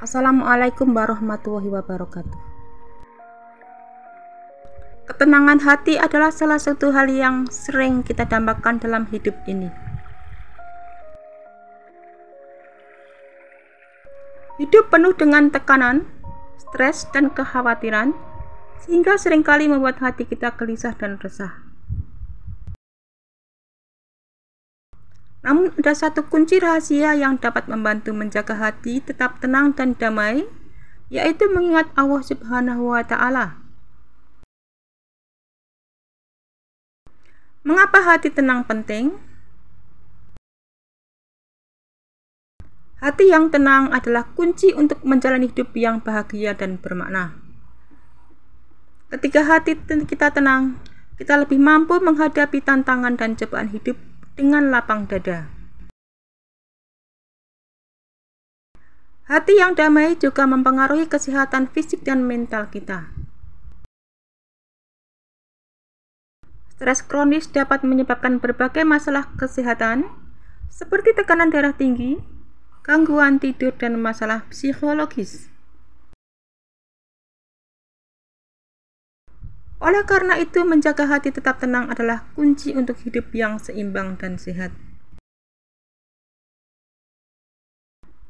Assalamualaikum warahmatullahi wabarakatuh. Ketenangan hati adalah salah satu hal yang sering kita dambakan dalam hidup ini. Hidup penuh dengan tekanan, stres, dan kekhawatiran, sehingga seringkali membuat hati kita gelisah dan resah. Namun ada satu kunci rahasia yang dapat membantu menjaga hati tetap tenang dan damai, yaitu mengingat Allah Subhanahu wa Ta'ala. Mengapa hati tenang penting? Hati yang tenang adalah kunci untuk menjalani hidup yang bahagia dan bermakna. Ketika hati kita tenang, kita lebih mampu menghadapi tantangan dan cobaan hidup dengan lapang dada. Hati yang damai juga mempengaruhi kesehatan fisik dan mental kita. Stres kronis dapat menyebabkan berbagai masalah kesehatan, seperti tekanan darah tinggi, gangguan tidur, dan masalah psikologis. Oleh karena itu, menjaga hati tetap tenang adalah kunci untuk hidup yang seimbang dan sehat.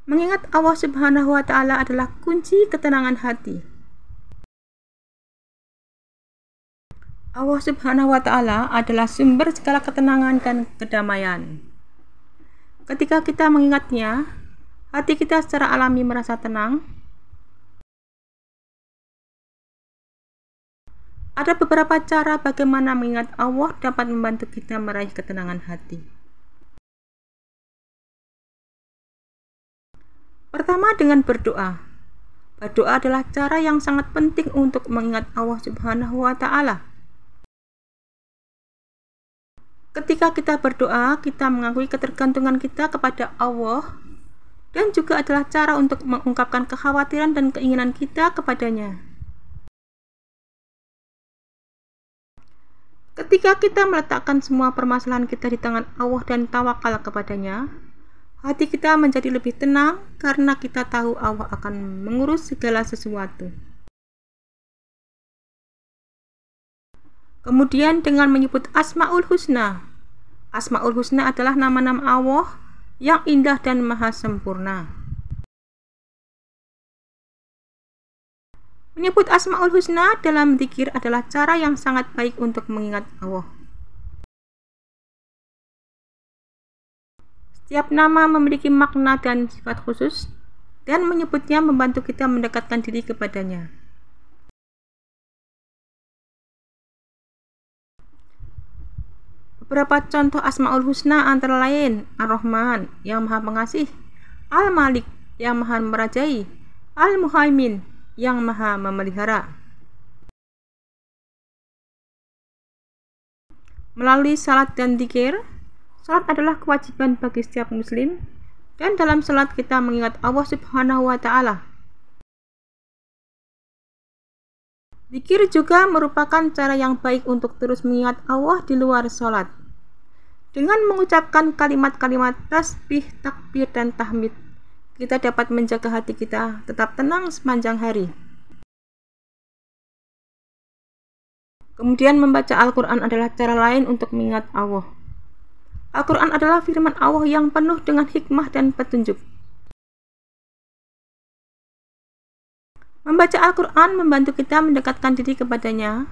Mengingat Allah Subhanahu wa Ta'ala adalah kunci ketenangan hati. Allah Subhanahu wa Ta'ala adalah sumber segala ketenangan dan kedamaian. Ketika kita mengingatnya, hati kita secara alami merasa tenang. Ada beberapa cara bagaimana mengingat Allah dapat membantu kita meraih ketenangan hati. Pertama, dengan berdoa. Berdoa adalah cara yang sangat penting untuk mengingat Allah Subhanahu wa Ta'ala. Ketika kita berdoa, kita mengakui ketergantungan kita kepada Allah, dan juga adalah cara untuk mengungkapkan kekhawatiran dan keinginan kita kepadanya. Ketika kita meletakkan semua permasalahan kita di tangan Allah dan tawakal kepadanya, hati kita menjadi lebih tenang karena kita tahu Allah akan mengurus segala sesuatu. Kemudian dengan menyebut Asmaul Husna. Asmaul Husna adalah nama-nama Allah yang indah dan maha sempurna. Menyebut Asmaul Husna dalam dzikir adalah cara yang sangat baik untuk mengingat Allah. Setiap nama memiliki makna dan sifat khusus, dan menyebutnya membantu kita mendekatkan diri kepadanya. Beberapa contoh Asmaul Husna antara lain Ar-Rahman yang maha pengasih, Al-Malik yang maha merajai, Al-Muhaimin yang maha memelihara. Melalui salat dan dzikir, salat adalah kewajiban bagi setiap muslim, dan dalam salat kita mengingat Allah Subhanahu wa Ta'ala. Dzikir juga merupakan cara yang baik untuk terus mengingat Allah di luar salat. Dengan mengucapkan kalimat-kalimat tasbih, takbir, dan tahmid, kita dapat menjaga hati kita tetap tenang sepanjang hari. Kemudian membaca Al-Quran adalah cara lain untuk mengingat Allah. Al-Quran adalah firman Allah yang penuh dengan hikmah dan petunjuk. Membaca Al-Quran membantu kita mendekatkan diri kepadanya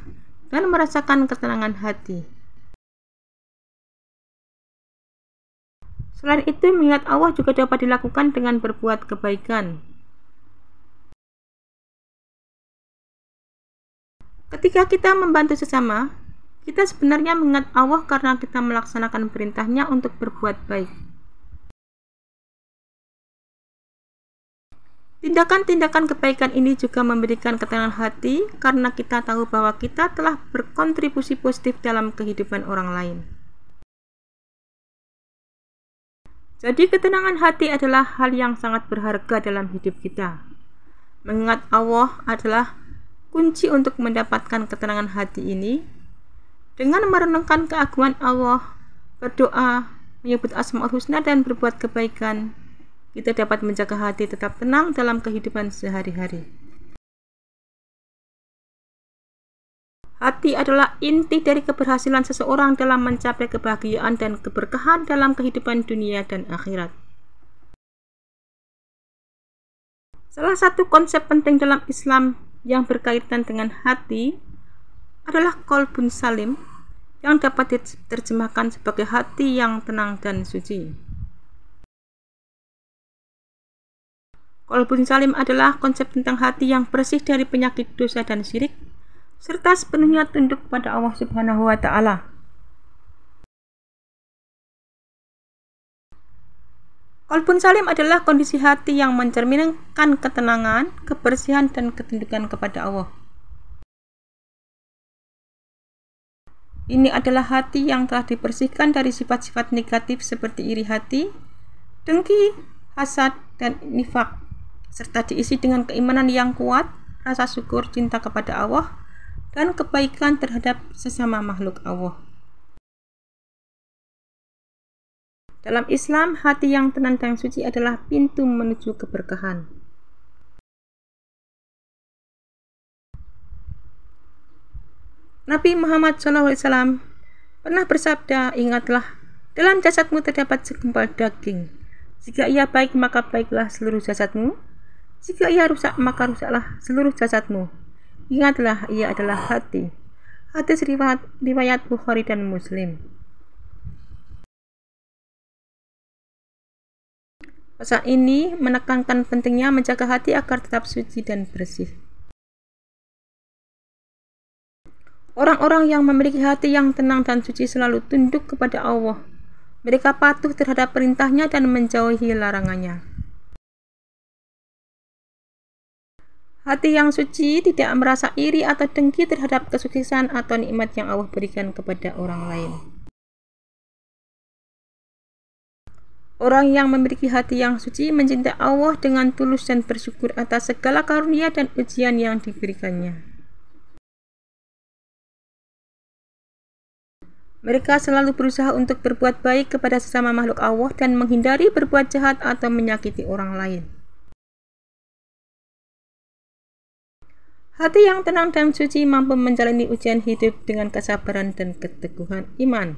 dan merasakan ketenangan hati. Selain itu, mengingat Allah juga dapat dilakukan dengan berbuat kebaikan. Ketika kita membantu sesama, kita sebenarnya mengingat Allah karena kita melaksanakan perintahnya untuk berbuat baik. Tindakan-tindakan kebaikan ini juga memberikan ketenangan hati karena kita tahu bahwa kita telah berkontribusi positif dalam kehidupan orang lain. Jadi ketenangan hati adalah hal yang sangat berharga dalam hidup kita. Mengingat Allah adalah kunci untuk mendapatkan ketenangan hati ini. Dengan merenungkan keagungan Allah, berdoa, menyebut Asmaul Husna, dan berbuat kebaikan, kita dapat menjaga hati tetap tenang dalam kehidupan sehari-hari. Hati adalah inti dari keberhasilan seseorang dalam mencapai kebahagiaan dan keberkahan dalam kehidupan dunia dan akhirat. Salah satu konsep penting dalam Islam yang berkaitan dengan hati adalah qalbun salim, yang dapat diterjemahkan sebagai hati yang tenang dan suci. Qalbun salim adalah konsep tentang hati yang bersih dari penyakit dosa dan syirik, serta sepenuhnya tunduk pada Allah Subhanahu wa Ta'ala. Qalbun salim adalah kondisi hati yang mencerminkan ketenangan, kebersihan, dan ketundukan kepada Allah. Ini adalah hati yang telah dibersihkan dari sifat-sifat negatif seperti iri hati, dengki, hasad, dan nifak, serta diisi dengan keimanan yang kuat, rasa syukur, cinta kepada Allah, dan kebaikan terhadap sesama makhluk Allah. Dalam Islam, hati yang tenang dan suci adalah pintu menuju keberkahan. Nabi Muhammad SAW pernah bersabda, "Ingatlah, dalam jasadmu terdapat segumpal daging. Jika ia baik, maka baiklah seluruh jasadmu. Jika ia rusak, maka rusaklah seluruh jasadmu. Ingatlah, ia adalah hati." Hadis riwayat Bukhari dan Muslim. Pasal ini menekankan pentingnya menjaga hati agar tetap suci dan bersih. Orang-orang yang memiliki hati yang tenang dan suci selalu tunduk kepada Allah. Mereka patuh terhadap perintahnya dan menjauhi larangannya. Hati yang suci tidak merasa iri atau dengki terhadap kesuksesan atau nikmat yang Allah berikan kepada orang lain. Orang yang memiliki hati yang suci mencintai Allah dengan tulus dan bersyukur atas segala karunia dan ujian yang diberikannya. Mereka selalu berusaha untuk berbuat baik kepada sesama makhluk Allah dan menghindari berbuat jahat atau menyakiti orang lain. Hati yang tenang dan suci mampu menjalani ujian hidup dengan kesabaran dan keteguhan iman.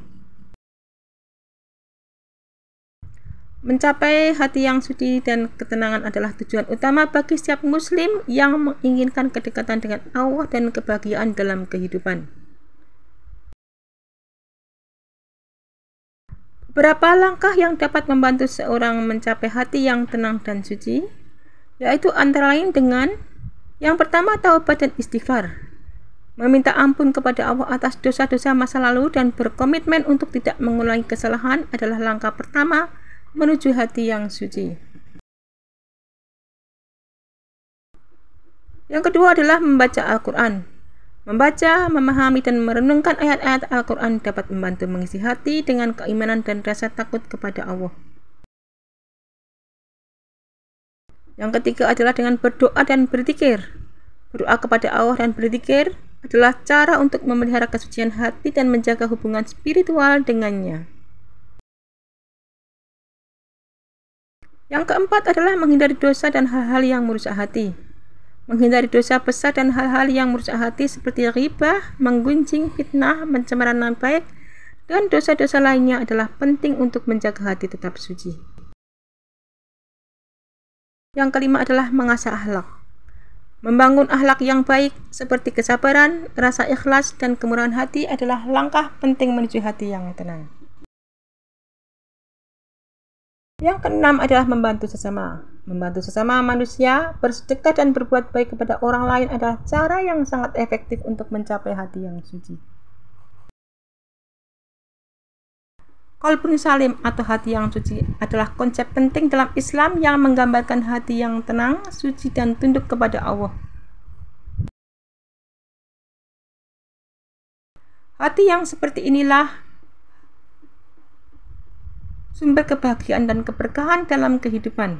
Mencapai hati yang suci dan ketenangan adalah tujuan utama bagi setiap muslim yang menginginkan kedekatan dengan Allah dan kebahagiaan dalam kehidupan. Beberapa langkah yang dapat membantu seorang mencapai hati yang tenang dan suci, yaitu antara lain dengan yang pertama, taubat dan istighfar. Meminta ampun kepada Allah atas dosa-dosa masa lalu dan berkomitmen untuk tidak mengulangi kesalahan adalah langkah pertama menuju hati yang suci. Yang kedua adalah membaca Al-Quran. Membaca, memahami, dan merenungkan ayat-ayat Al-Quran dapat membantu mengisi hati dengan keimanan dan rasa takut kepada Allah. Yang ketiga adalah dengan berdoa dan berzikir. Berdoa kepada Allah dan berzikir adalah cara untuk memelihara kesucian hati dan menjaga hubungan spiritual dengannya. Yang keempat adalah menghindari dosa dan hal-hal yang merusak hati. Menghindari dosa besar dan hal-hal yang merusak hati seperti ghibah, menggunjing, fitnah, pencemaran nama baik, dan dosa-dosa lainnya adalah penting untuk menjaga hati tetap suci. Yang kelima adalah mengasah akhlak. Membangun akhlak yang baik seperti kesabaran, rasa ikhlas, dan kemurahan hati adalah langkah penting menuju hati yang tenang. Yang keenam adalah membantu sesama. Membantu sesama manusia, bersedekah dan berbuat baik kepada orang lain adalah cara yang sangat efektif untuk mencapai hati yang suci. Qalbun salim atau hati yang suci adalah konsep penting dalam Islam yang menggambarkan hati yang tenang, suci, dan tunduk kepada Allah. Hati yang seperti inilah sumber kebahagiaan dan keberkahan dalam kehidupan.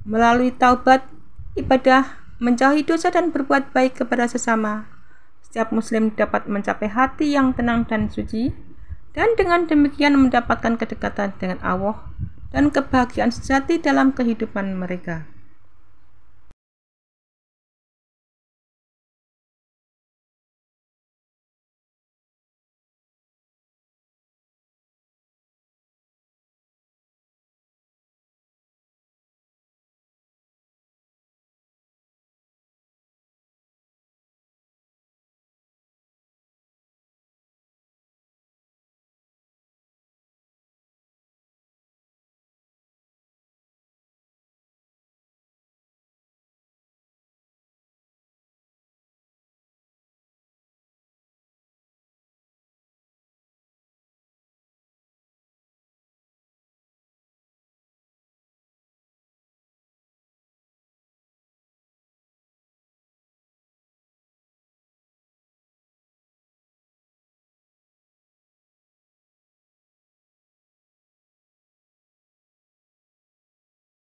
Melalui taubat, ibadah, menjauhi dosa dan berbuat baik kepada sesama, setiap muslim dapat mencapai hati yang tenang dan suci dan dengan demikian mendapatkan kedekatan dengan Allah dan kebahagiaan sejati dalam kehidupan mereka.